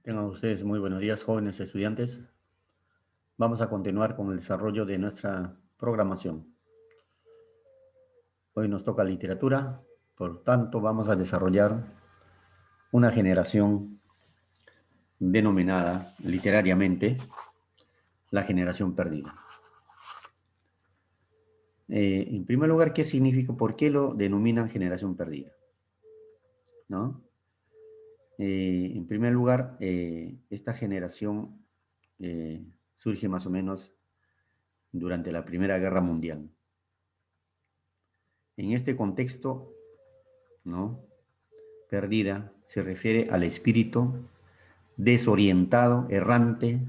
Tengan ustedes muy buenos días, jóvenes estudiantes. Vamos a continuar con el desarrollo de nuestra programación. Hoy nos toca literatura, por tanto vamos a desarrollar una generación denominada literariamente la generación perdida. En primer lugar, ¿qué significa? ¿Por qué lo denominan generación perdida? ¿No? En primer lugar, esta generación surge más o menos durante la Primera Guerra Mundial. En este contexto, ¿no? Perdida se refiere al espíritu desorientado, errante,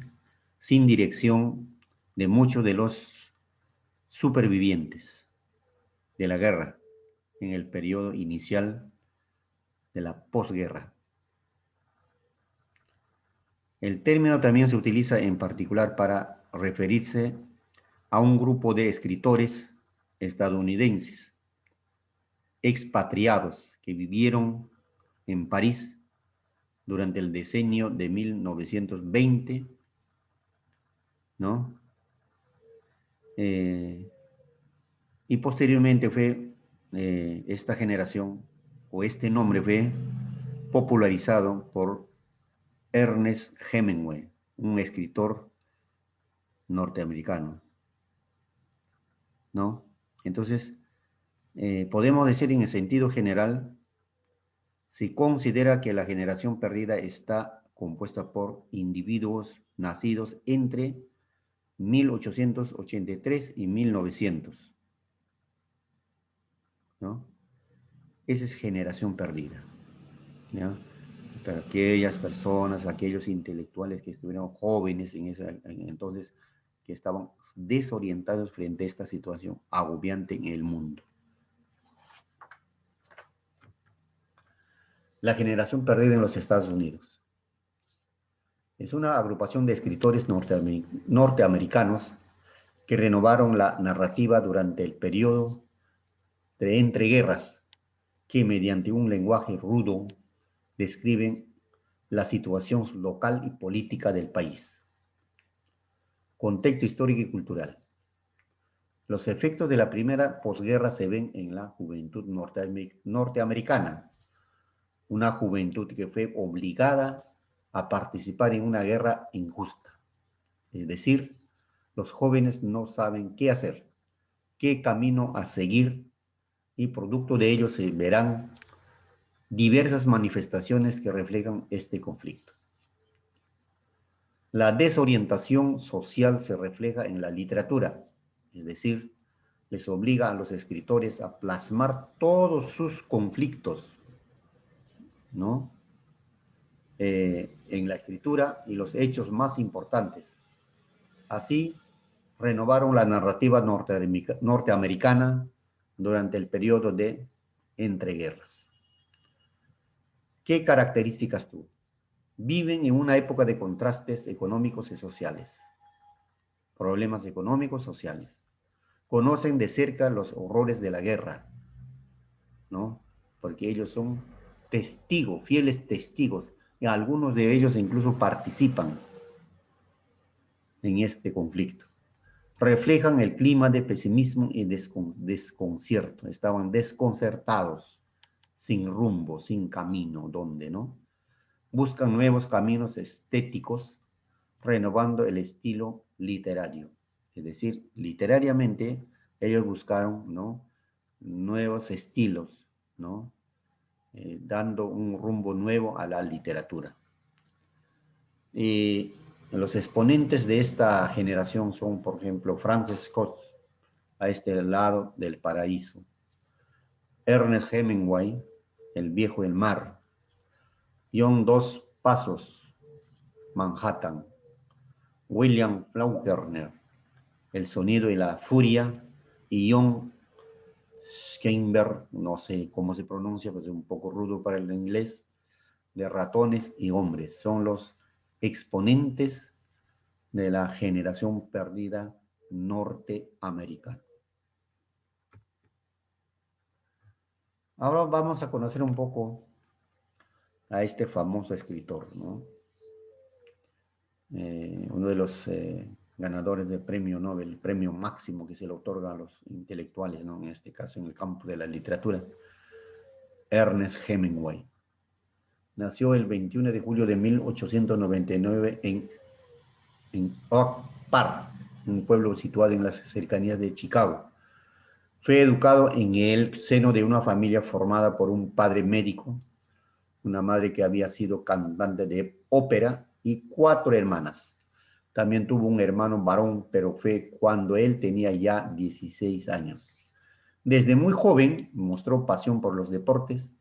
sin dirección de muchos de los supervivientes de la guerra en el periodo inicial de la posguerra. El término también se utiliza en particular para referirse a un grupo de escritores estadounidenses expatriados que vivieron en París durante el decenio de 1920, ¿no? Eh, y posteriormente fue esta generación, o este nombre fue popularizado por Ernest Hemingway, un escritor norteamericano, ¿no? Entonces, podemos decir en el sentido general, se considera que la generación perdida está compuesta por individuos nacidos entre 1883 y 1900, ¿no? Esa es generación perdida, ¿ya? Para aquellas personas, aquellos intelectuales que estuvieron jóvenes entonces, que estaban desorientados frente a esta situación agobiante en el mundo. La generación perdida en los Estados Unidos. Es una agrupación de escritores norteamericanos que renovaron la narrativa durante el periodo de entreguerras, que mediante un lenguaje rudo describen la situación local y política del país. Contexto histórico y cultural. Los efectos de la primera posguerra se ven en la juventud norteamericana, una juventud que fue obligada a participar en una guerra injusta. Es decir, los jóvenes no saben qué hacer, qué camino a seguir, y producto de ello se verán diversas manifestaciones que reflejan este conflicto. La desorientación social se refleja en la literatura, es decir, les obliga a los escritores a plasmar todos sus conflictos, ¿no? En la escritura y los hechos más importantes. Así, renovaron la narrativa norteamericana durante el periodo de entreguerras. ¿Qué características tuvo? Viven en una época de contrastes económicos y sociales, problemas económicos y sociales. Conocen de cerca los horrores de la guerra, ¿no? Porque ellos son testigos, fieles testigos, y algunos de ellos incluso participan en este conflicto. Reflejan el clima de pesimismo y desconcierto. Estaban desconcertados, sin rumbo, sin camino, ¿dónde, no? Buscan nuevos caminos estéticos, renovando el estilo literario. Es decir, literariamente ellos buscaron, ¿no?, nuevos estilos, ¿no? Dando un rumbo nuevo a la literatura. Y los exponentes de esta generación son, por ejemplo, Francis Scott, A este lado del paraíso; Ernest Hemingway, El viejo del mar; John Dos Pasos, Manhattan; William Faulkner, El sonido y la furia; y John Steinbeck, no sé cómo se pronuncia, pues es un poco rudo para el inglés, de Ratones y hombres. Son los exponentes de la generación perdida norteamericana. Ahora vamos a conocer un poco a este famoso escritor, ¿no? uno de los ganadores del premio Nobel, el premio máximo que se le otorga a los intelectuales, ¿no? En este caso en el campo de la literatura, Ernest Hemingway. Nació el 21 de julio de 1899 en Oak Park, un pueblo situado en las cercanías de Chicago. Fue educado en el seno de una familia formada por un padre médico, una madre que había sido cantante de ópera y 4 hermanas. También tuvo un hermano varón, pero fue cuando él tenía ya 16 años. Desde muy joven mostró pasión por los deportes,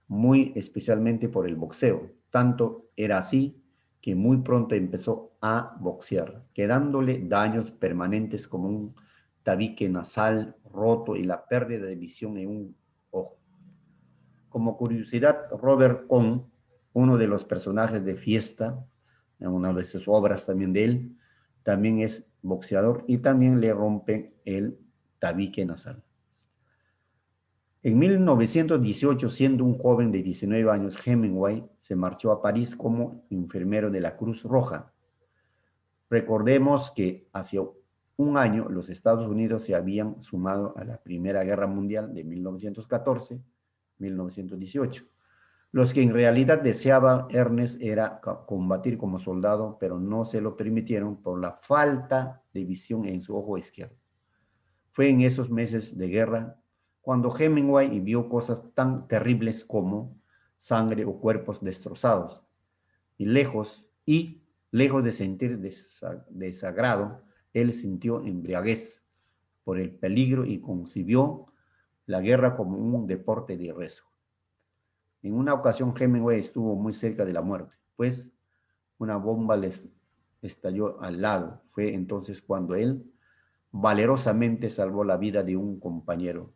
muy especialmente por el boxeo. Tanto era así que muy pronto empezó a boxear, quedándole daños permanentes como un tabique nasal roto y la pérdida de visión en un ojo. Como curiosidad, Robert Cohn, uno de los personajes de Fiesta, en una de sus obras también de él, también es boxeador y también le rompen el tabique nasal. En 1918, siendo un joven de 19 años, Hemingway se marchó a París como enfermero de la Cruz Roja. Recordemos que hace un año los Estados Unidos se habían sumado a la Primera Guerra Mundial de 1914-1918. Los que en realidad deseaba Ernest era combatir como soldado, pero no se lo permitieron por la falta de visión en su ojo izquierdo. Fue en esos meses de guerra cuando Hemingway vio cosas tan terribles como sangre o cuerpos destrozados. Y lejos de sentir desagrado, él sintió embriaguez por el peligro y concibió la guerra como un deporte de riesgo. En una ocasión Hemingway estuvo muy cerca de la muerte, pues una bomba les estalló al lado. Fue entonces cuando él valerosamente salvó la vida de un compañero,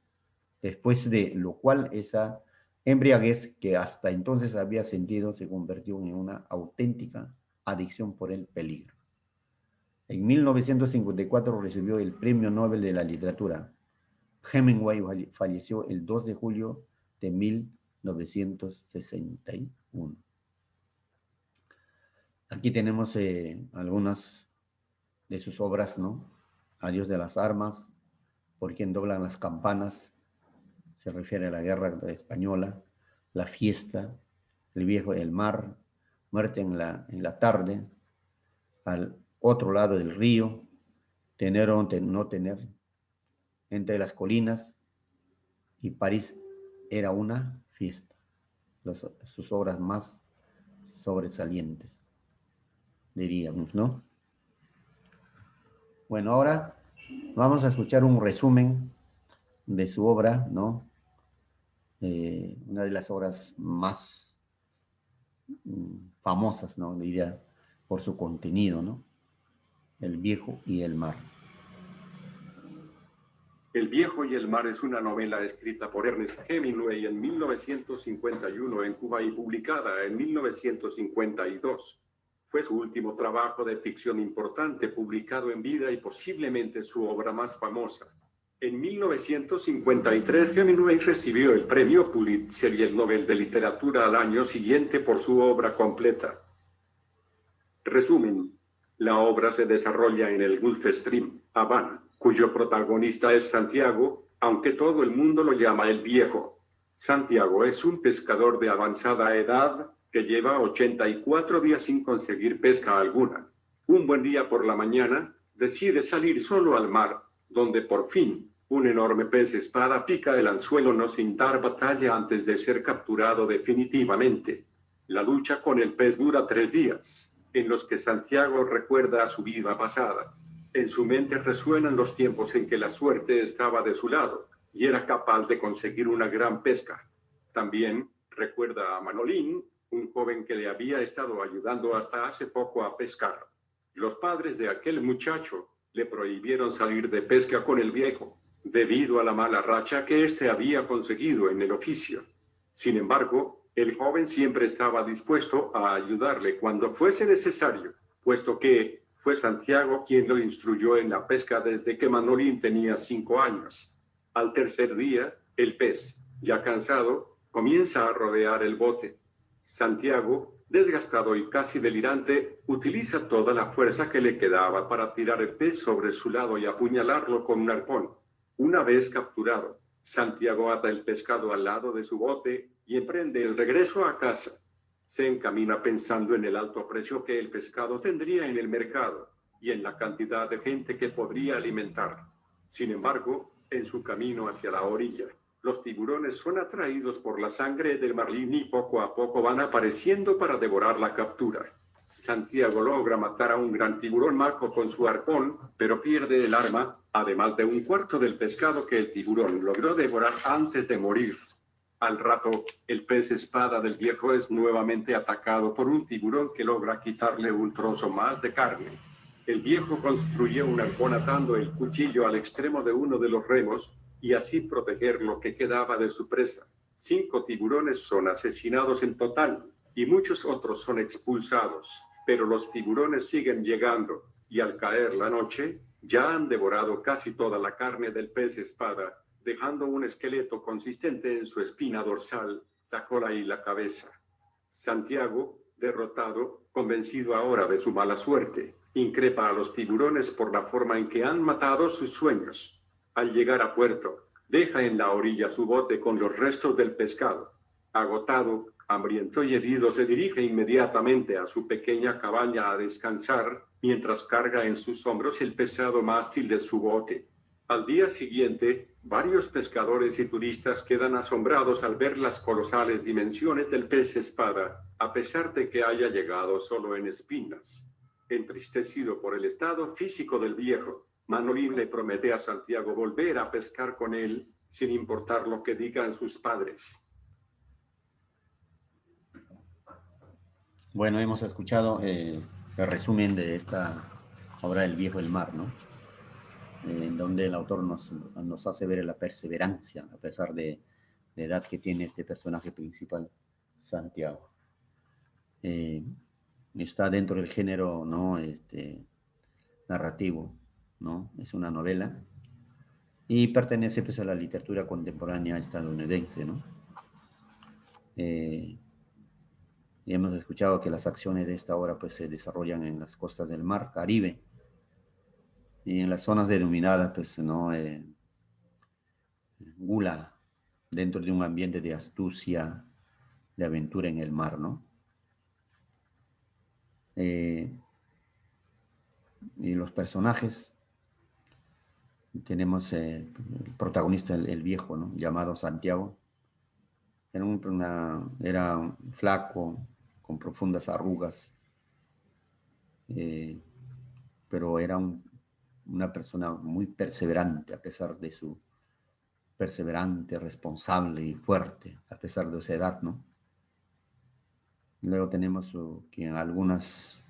después de lo cual esa embriaguez que hasta entonces había sentido se convirtió en una auténtica adicción por el peligro. En 1954 recibió el Premio Nobel de la Literatura. Hemingway falleció el 2 de julio de 1961. Aquí tenemos algunas de sus obras, ¿no? Adiós de las armas, Por quien doblan las campanas, se refiere a la guerra española, La fiesta, El viejo del mar, Muerte en la tarde, Al otro lado del río, Tener o no tener, Entre las colinas y París era una fiesta. Sus obras más sobresalientes, diríamos, ¿no? Bueno, ahora vamos a escuchar un resumen de su obra, ¿no? Una de las obras más famosas, ¿no? Diría, por su contenido, ¿no? El viejo y el mar. El viejo y el mar es una novela escrita por Ernest Hemingway en 1951 en Cuba y publicada en 1952. Fue su último trabajo de ficción importante publicado en vida y posiblemente su obra más famosa. En 1953, Hemingway recibió el premio Pulitzer y el Nobel de Literatura al año siguiente por su obra completa. Resumen. La obra se desarrolla en el Gulf Stream, Habana, cuyo protagonista es Santiago, aunque todo el mundo lo llama el viejo. Santiago es un pescador de avanzada edad que lleva 84 días sin conseguir pesca alguna. Un buen día por la mañana, decide salir solo al mar, donde por fin un enorme pez espada pica el anzuelo no sin dar batalla antes de ser capturado definitivamente. La lucha con el pez dura 3 días. En los que Santiago recuerda a su vida pasada. En su mente resuenan los tiempos en que la suerte estaba de su lado y era capaz de conseguir una gran pesca. También recuerda a Manolín, un joven que le había estado ayudando hasta hace poco a pescar. Los padres de aquel muchacho le prohibieron salir de pesca con el viejo, debido a la mala racha que éste había conseguido en el oficio. Sin embargo, el joven siempre estaba dispuesto a ayudarle cuando fuese necesario, puesto que fue Santiago quien lo instruyó en la pesca desde que Manolín tenía 5 años. Al tercer día, el pez, ya cansado, comienza a rodear el bote. Santiago, desgastado y casi delirante, utiliza toda la fuerza que le quedaba para tirar el pez sobre su lado y apuñalarlo con un arpón. Una vez capturado, Santiago ata el pescado al lado de su bote y emprende el regreso a casa. Se encamina pensando en el alto precio que el pescado tendría en el mercado y en la cantidad de gente que podría alimentar. Sin embargo, en su camino hacia la orilla, los tiburones son atraídos por la sangre del marlín y poco a poco van apareciendo para devorar la captura. Santiago logra matar a un gran tiburón marco con su arpón, pero pierde el arma, además de un cuarto del pescado que el tiburón logró devorar antes de morir. Al rato, el pez espada del viejo es nuevamente atacado por un tiburón que logra quitarle un trozo más de carne. El viejo construyó un arpón atando el cuchillo al extremo de uno de los remos y así proteger lo que quedaba de su presa. 5 tiburones son asesinados en total y muchos otros son expulsados, pero los tiburones siguen llegando y al caer la noche ya han devorado casi toda la carne del pez espada, dejando un esqueleto consistente en su espina dorsal, la cola y la cabeza. Santiago, derrotado, convencido ahora de su mala suerte, increpa a los tiburones por la forma en que han matado sus sueños. Al llegar a puerto, deja en la orilla su bote con los restos del pescado. Agotado, hambriento y herido, se dirige inmediatamente a su pequeña cabaña a descansar, mientras carga en sus hombros el pesado mástil de su bote. Al día siguiente, varios pescadores y turistas quedan asombrados al ver las colosales dimensiones del pez espada, a pesar de que haya llegado solo en espinas. Entristecido por el estado físico del viejo, Manolín le promete a Santiago volver a pescar con él, sin importar lo que digan sus padres. Bueno, hemos escuchado el resumen de esta obra del viejo del mar, ¿no? En donde el autor nos hace ver la perseverancia, a pesar de la edad que tiene este personaje principal, Santiago. Está dentro del género, ¿no? Narrativo, ¿no? Es una novela y pertenece pues a la literatura contemporánea estadounidense, ¿no? Y hemos escuchado que las acciones de esta obra pues se desarrollan en las costas del mar Caribe y en las zonas denominadas pues, ¿no? Gula, dentro de un ambiente de astucia, de aventura en el mar, ¿no? Y los personajes, tenemos el protagonista, el viejo, ¿no? Llamado Santiago. Era un flaco, con profundas arrugas, pero era una persona muy perseverante, a pesar de su perseverante, responsable y fuerte, a pesar de esa edad, ¿no? Luego tenemos que en algunas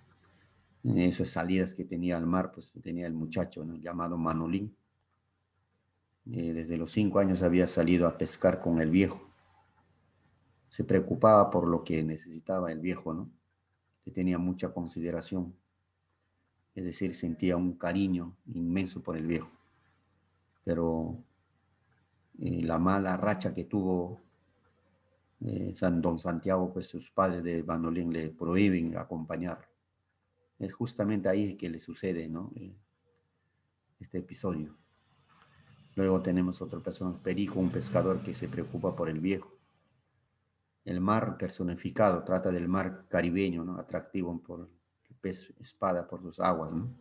de esas salidas que tenía al mar, pues tenía el muchacho, ¿no? Llamado Manolín. Desde los 5 años había salido a pescar con el viejo. Se preocupaba por lo que necesitaba el viejo, ¿no? Que tenía mucha consideración. Es decir, sentía un cariño inmenso por el viejo. Pero la mala racha que tuvo don Santiago, pues sus padres de Manolín le prohíben acompañar. Es justamente ahí que le sucede, ¿no? Este episodio. Luego tenemos otro personaje, Perico, un pescador que se preocupa por el viejo. El mar personificado, trata del mar caribeño, ¿no? Atractivo por el pez espada, por sus aguas, ¿no?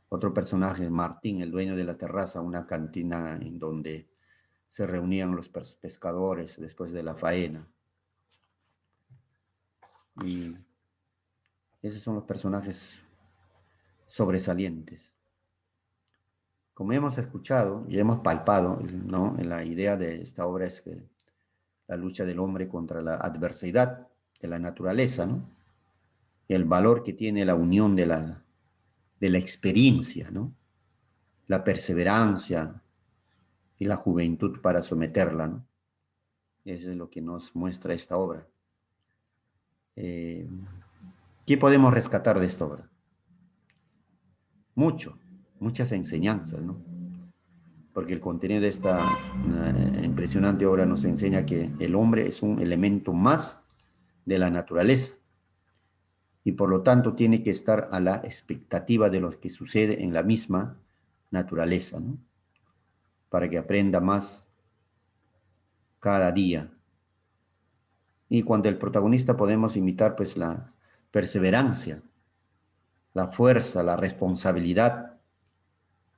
Otro personaje, Martín, el dueño de la terraza, una cantina en donde se reunían los pescadores después de la faena. Y esos son los personajes sobresalientes. Como hemos escuchado y hemos palpado, ¿no? La idea de esta obra es que la lucha del hombre contra la adversidad de la naturaleza, ¿no? El valor que tiene la unión de la experiencia, ¿no? La perseverancia y la juventud para someterla, ¿no? Eso es lo que nos muestra esta obra. ¿Qué podemos rescatar de esta obra? Muchas enseñanzas, ¿no? Porque el contenido de esta impresionante obra nos enseña que el hombre es un elemento más de la naturaleza. Y por lo tanto tiene que estar a la expectativa de lo que sucede en la misma naturaleza, ¿no? Para que aprenda más cada día. Y cuando el protagonista podemos imitar pues la perseverancia, la fuerza, la responsabilidad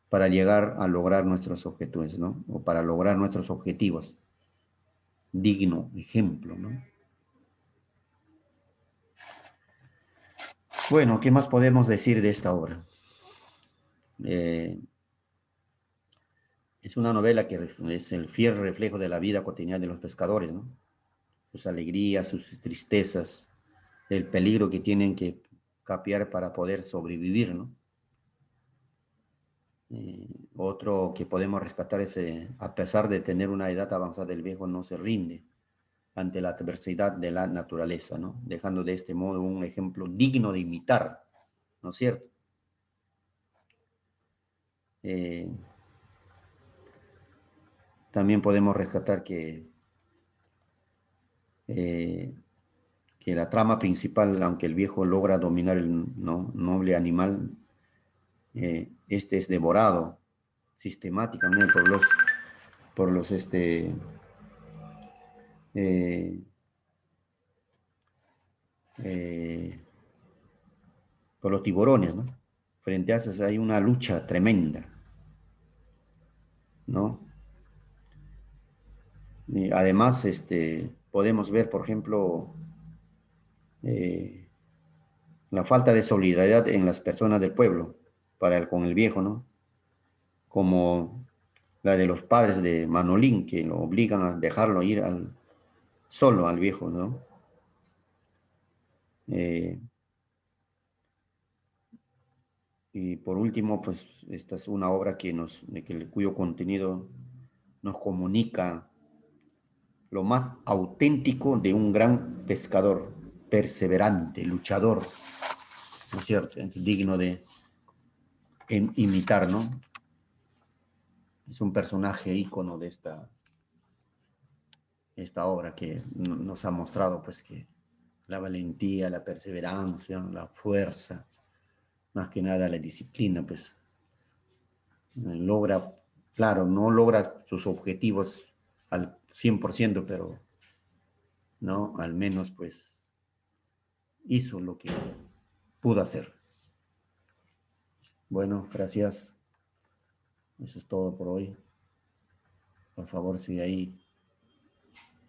para llegar a lograr nuestros objetivos, ¿no? O para lograr nuestros objetivos. Digno ejemplo, ¿no? Bueno, ¿qué más podemos decir de esta obra? Es una novela que es el fiel reflejo de la vida cotidiana de los pescadores, ¿no? Sus alegrías, sus tristezas, el peligro que tienen que capear para poder sobrevivir, ¿no? Otro que podemos rescatar es, a pesar de tener una edad avanzada, el viejo no se rinde ante la adversidad de la naturaleza, ¿no? Dejando de este modo un ejemplo digno de imitar, ¿no es cierto? También podemos rescatar que la trama principal, aunque el viejo logra dominar el noble animal, este es devorado sistemáticamente eh, eh, por los tiburones, ¿no? Frente a esas hay una lucha tremenda, ¿no? Y además, podemos ver, por ejemplo, eh, la falta de solidaridad en las personas del pueblo con el viejo, ¿no? Como la de los padres de Manolín, que lo obligan a dejarlo ir solo al viejo, ¿no? Eh, y por último, pues esta es una obra cuyo contenido nos comunica lo más auténtico de un gran pescador, perseverante, luchador, ¿no es cierto? Digno de imitar, ¿no? Es un personaje ícono de esta obra que nos ha mostrado, pues, que la valentía, la perseverancia, la fuerza, más que nada la disciplina, pues, logra, claro, no logra sus objetivos al 100%, pero, ¿no? Al menos, pues, hizo lo que pudo hacer. Bueno, gracias. Eso es todo por hoy. Por favor, si hay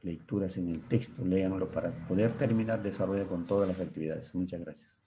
lecturas en el texto, léanlo para poder terminar de desarrollar con todas las actividades. Muchas gracias.